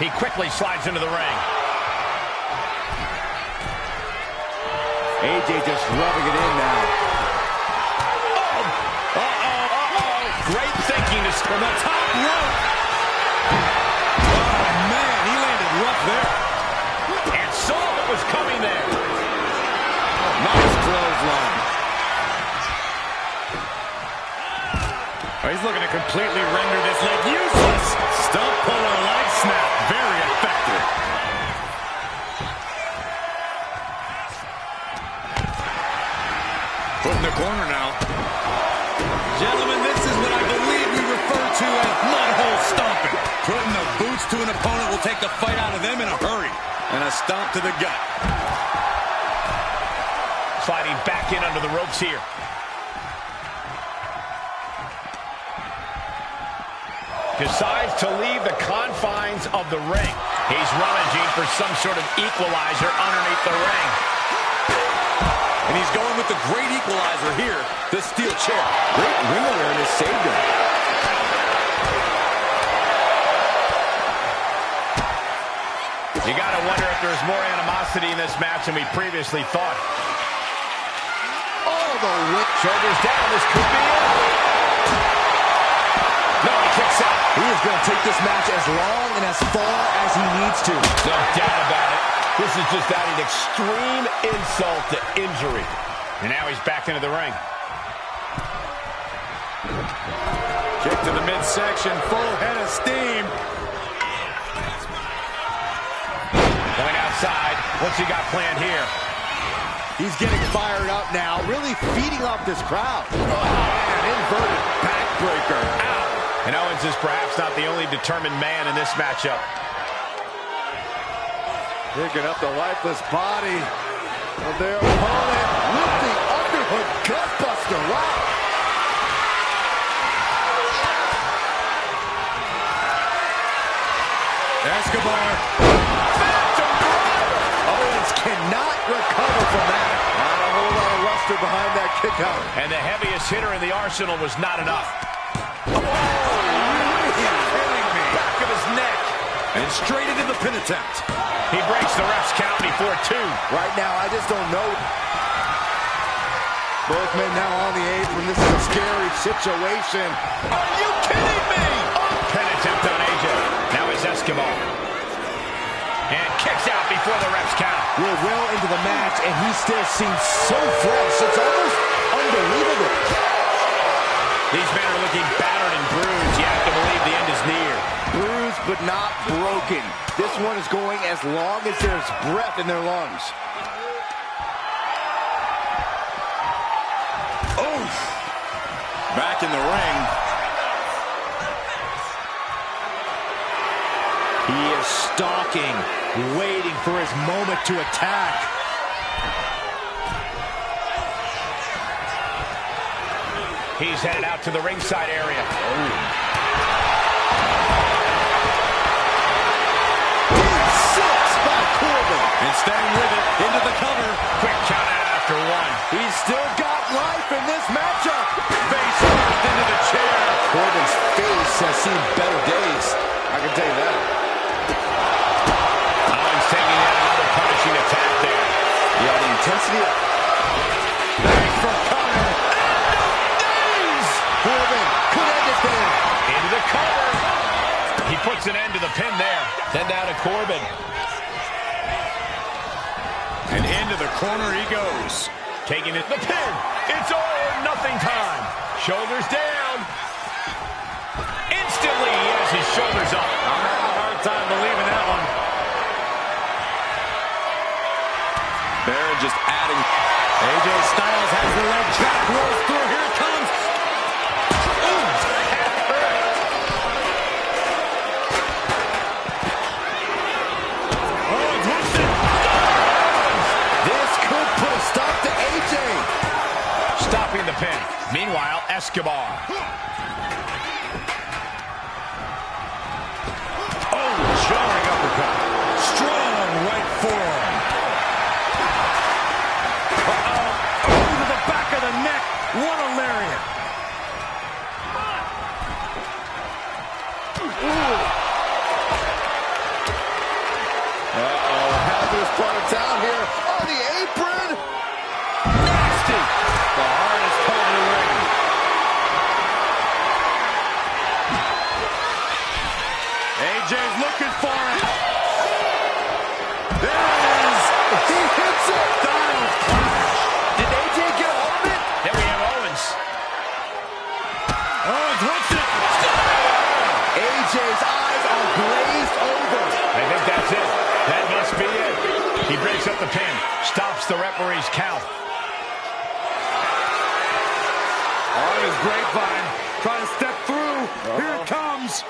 He quickly slides into the ring. AJ just rubbing it in now. Great thinking to from the top rope. Oh, man, he landed rough there. And saw what was coming there. Nice clothesline. Oh, he's looking to completely render this leg useless. Stump puller leg snap. Very effective. Put in the corner now. Gentlemen, this is what I believe we refer to as mudhole stomping. Putting the boots to an opponent will take the fight out of them in a hurry. And a stomp to the gut. Sliding back in under the ropes here. Decides to leave the confines of the ring. He's rummaging for some sort of equalizer underneath the ring. And he's going with the great equalizer here, the steel chair. Great ring awareness saved him. You got to wonder if there's more animosity in this match than we previously thought. Oh, the whip. Shoulders down. This could be it. No, he kicks out. He is going to take this match as long and as far as he needs to. No doubt about it. This is just adding extreme insult to injury. And now he's back into the ring. Kick to the midsection, full head of steam. Going outside. What's he got planned here? He's getting fired up now, really feeding off this crowd. An inverted backbreaker. Ow. And Owens is perhaps not the only determined man in this matchup. Picking up the lifeless body of their opponent with the underhook gutbuster. Wow. Escobar. Owens cannot recover from that. Not a whole lot of luster behind that kick out. And the heaviest hitter in the arsenal was not enough. Oh, are you kidding me? Back of his neck. And straight into the pin attempt. He breaks the ref's count before 2. Right now, I just don't know. Both men now on the apron. This is a scary situation. Are you kidding me? Pin attempt on AJ. Now it's Escobar. And kicks out before the ref's count. We're well into the match, and he still seems so fresh. It's almost unbelievable. These men are looking battered and bruised. You have to believe the end is near. Bruised but not broken. This one is going as long as there's breath in their lungs. Oh! Back in the ring. He is stalking, waiting for his moment to attack. He's headed out to the ringside area. And staying with it, into the cover. Quick count out after 1. He's still got life in this matchup. Face first into the chair. Corbin's face has seen better days. I can tell you that. Owens taking out another punishing attack there. Yeah, the intensity of... Thanks for coming. Corbin could end it there. Into the cover. He puts an end to the pin there. Then down to Corbin. And into the corner he goes. Taking it. The pin. It's all or nothing time. Shoulders down. Instantly he has his shoulders up. I'm having a hard time believing that one. Baron just adding. AJ Styles has the leg trap. Rolls through. Here it comes. Ooh, that hurt. Owens hooks it. This could put a stop to AJ. Stopping the pin. Meanwhile, Escobar. Oh, jarring uppercut. Strong right forearm. Uh-oh. Oh, to the back of the neck. What a lariat. Uh-oh, hazardous part of town here on the apron. Nasty. The hardest part of the ring. AJ's looking for it. There it is. He hits it. Styles clash. Did AJ get a hold of it? There we have Owens. Owens hooks it. AJ's eyes are glazed over. I think that's it. That must be it. He breaks up the pin. Stops the referee's count. On his grapevine. Trying to step through. Here it comes.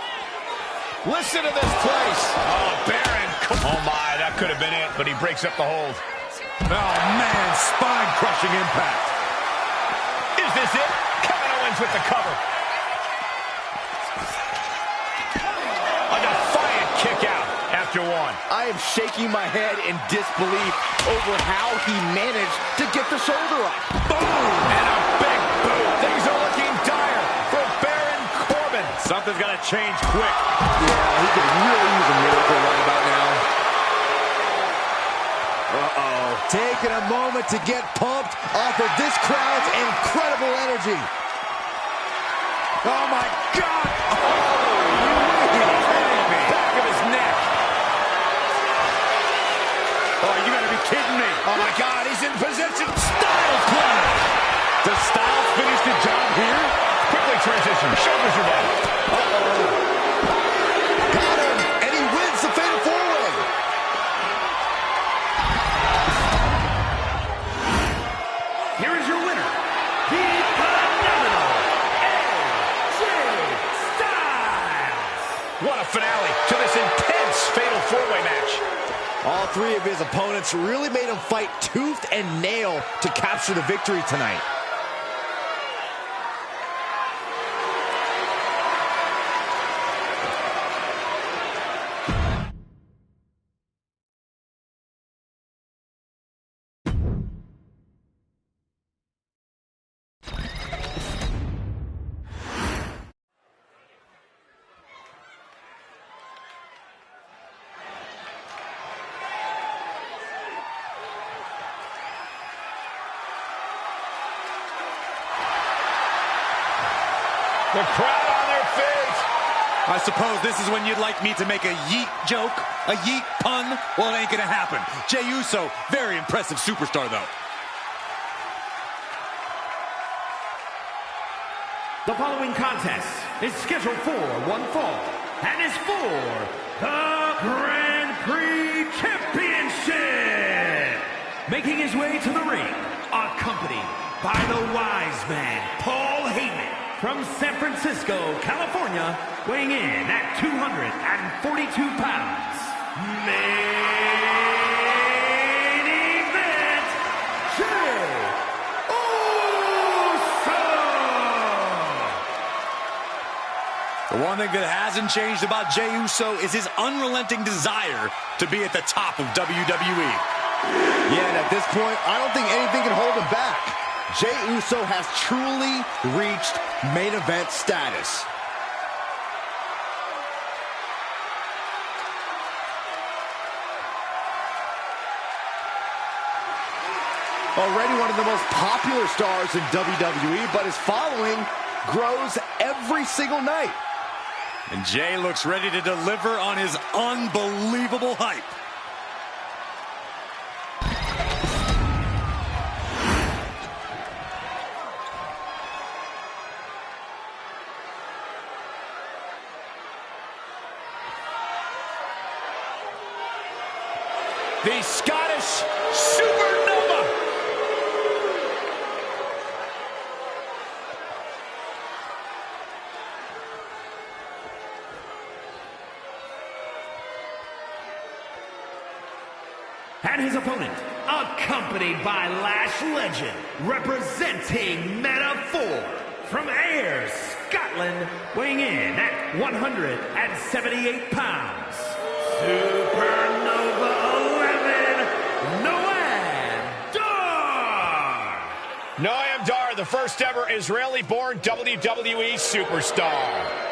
Listen to this place. Oh, Baron. Oh, my. That could have been it, but he breaks up the hold. Oh, man. Spine-crushing impact. Is this it? Kevin Owens with the cover. A defiant kick out after 1. I am shaking my head in disbelief over how he managed to get the shoulder up. Boom! And a big boot. Things are looking dire for Baron Corbin. Something's got to change quick. Yeah, he could really use a miracle right about now. Uh-oh. Taking a moment to get pumped off of this crowd's incredible energy. Oh, my God. Oh, back of his neck. Oh, you got to be kidding me. Oh, my God. He's in position. Styles clash. Does Styles finish the job here? Quickly transition. Shoulders are down. Uh-oh. Got him, and he wins the Fatal 4-Way. Here is your winner, the phenomenal AJ Styles. What a finale to this intense Fatal 4-Way match. All three of his opponents really made him fight tooth and nail to capture the victory tonight. The crowd on their feet. I suppose this is when you'd like me to make a yeet joke, a yeet pun. Well, it ain't gonna happen. Jey Uso, very impressive superstar, though. The following contest is scheduled for one fall and is for the Grand Prix Championship. Making his way to the ring, accompanied by the wise man, Paul Heyman, from San Francisco, California, weighing in at 242 pounds. Main event, Jey Uso! The one thing that hasn't changed about Jey Uso is his unrelenting desire to be at the top of WWE. Yeah, and at this point, I don't think anything can hold him back. Jey Uso has truly reached main event status. Already one of the most popular stars in WWE, but his following grows every single night. And Jey looks ready to deliver on his unbelievable hype. The Scottish Supernova. And his opponent, accompanied by Lash Legend, representing Meta-4 from Ayr, Scotland, weighing in at 178 pounds. Supernova 11, Noam Dar! Noam Dar, the first ever Israeli-born WWE superstar.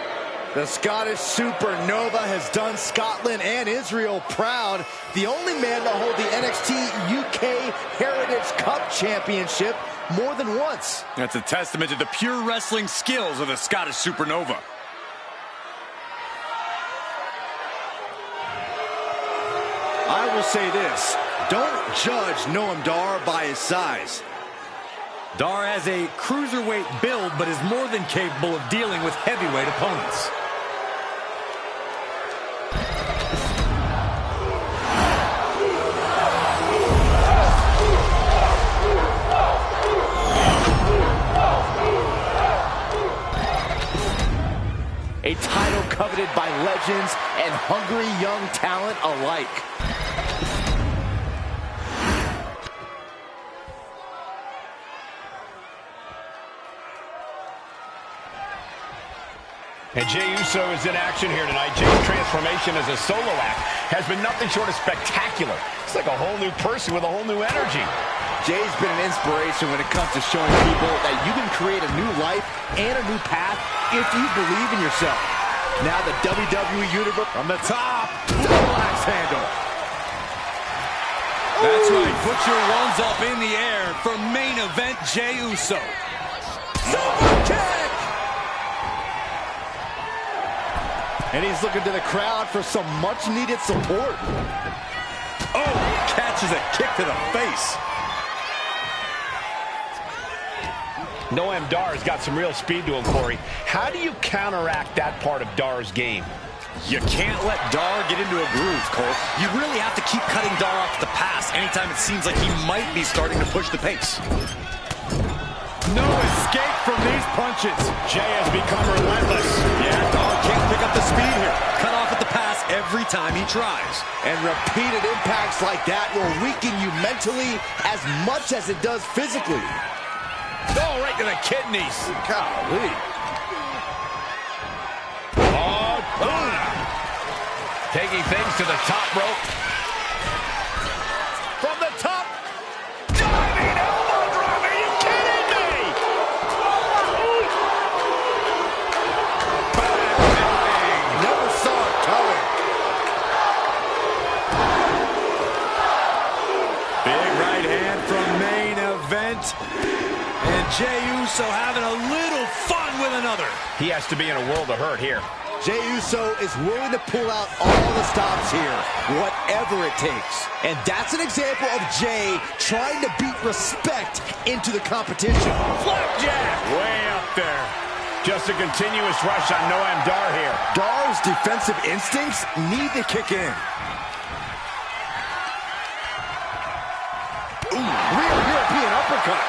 The Scottish Supernova has done Scotland and Israel proud. The only man to hold the NXT UK Heritage Cup Championship more than once. That's a testament to the pure wrestling skills of the Scottish Supernova. I will say this, don't judge Noam Dar by his size. Dar has a cruiserweight build, but is more than capable of dealing with heavyweight opponents. A title coveted by legends and hungry young talent alike. And Jey Uso is in action here tonight. Jey's transformation as a solo act has been nothing short of spectacular. It's like a whole new person with a whole new energy. Jey's been an inspiration when it comes to showing people that you can create a new life and a new path if you believe in yourself. Now the WWE Universe From the top, double axe handle. That's right, put your ones up in the air for main event Jey Uso. Super kick! And he's looking to the crowd for some much-needed support. Oh, catches a kick to the face. Noam Dar's got some real speed to him, Corey. How do you counteract that part of Dar's game? You can't let Dar get into a groove, Cole. You really have to keep cutting Dar off the pass anytime it seems like he might be starting to push the pace. No escape from these punches. Jey has become relentless. Yeah, Dar can't pick up the speed here. Cut off at the pass every time he tries. And repeated impacts like that will weaken you mentally as much as it does physically. Oh, right to the kidneys. Golly. Oh, boom. Taking things to the top rope. From the top. Diving elbow drop. Are you kidding me? Bang. Never saw it coming. Big right hand from main event. And Jey Uso having a little fun with another. He has to be in a world of hurt here. Jey Uso is willing to pull out all the stops here, whatever it takes. And that's an example of Jey trying to beat respect into the competition. Flapjack! Way up there. Just a continuous rush on Noam Dar here. Dar's defensive instincts need to kick in. Ooh, real European uppercut.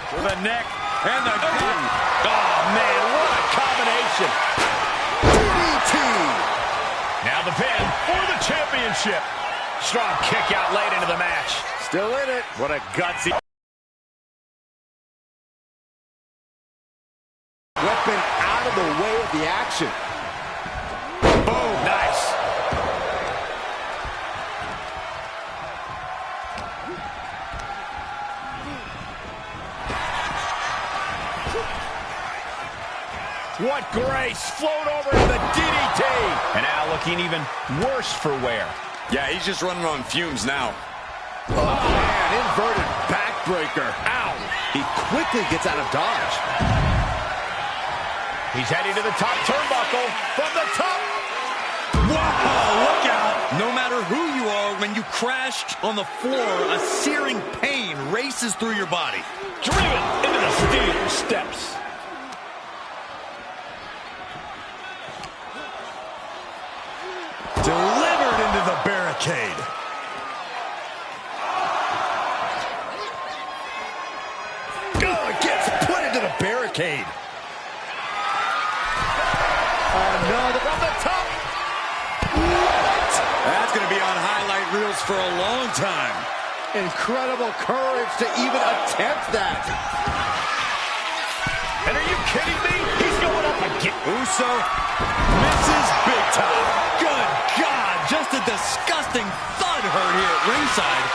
To the neck and the gun. Oh, man, what a combination. DDT. Now the pin for the championship. Strong kick out late into the match. Still in it. What a gutsy. Weapon out of the way of the action. Boom, nice. What grace, float over to the DDT. And now looking even worse for wear. Yeah, he's just running on fumes now. Oh, man, inverted backbreaker. Ow. He quickly gets out of dodge. He's heading to the top turnbuckle from the top. Wow, look out. No matter who you are, when you crash on the floor, a searing pain races through your body. Driven into the steel steps. Delivered into the barricade. Oh, gets put into the barricade. Another from the top. What? That's going to be on highlight reels for a long time. Incredible courage to even attempt that. And are you kidding me? He's going up again. Uso misses big time. Good God, just a disgusting thud heard here at ringside.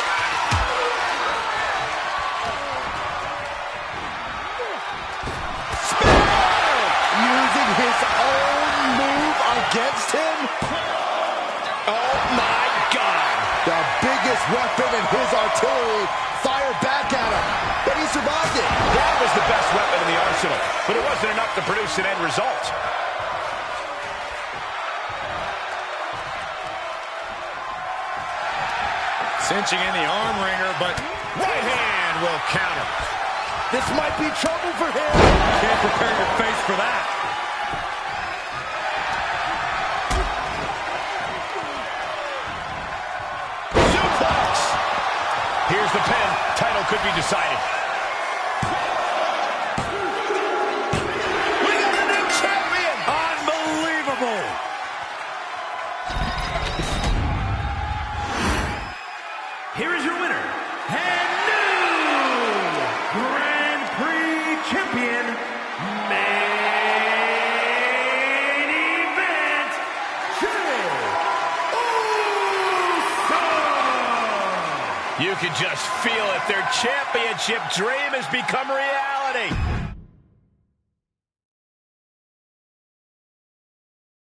Using his own move against him. Oh, my God. The biggest weapon in his artillery fired back at him, but he survived it. That was the best weapon in the arsenal, but it wasn't enough to produce an end result. Cinching in the arm wringer, but Right hand will counter. This might be trouble for him. can't prepare your face for that. Suplex. Here's the pin. Title could be decided. We got a new champion. Unbelievable. Here is your winner, and new Grand Prix champion, main event, Jey Uso. You can just feel it. Their championship dream has become reality.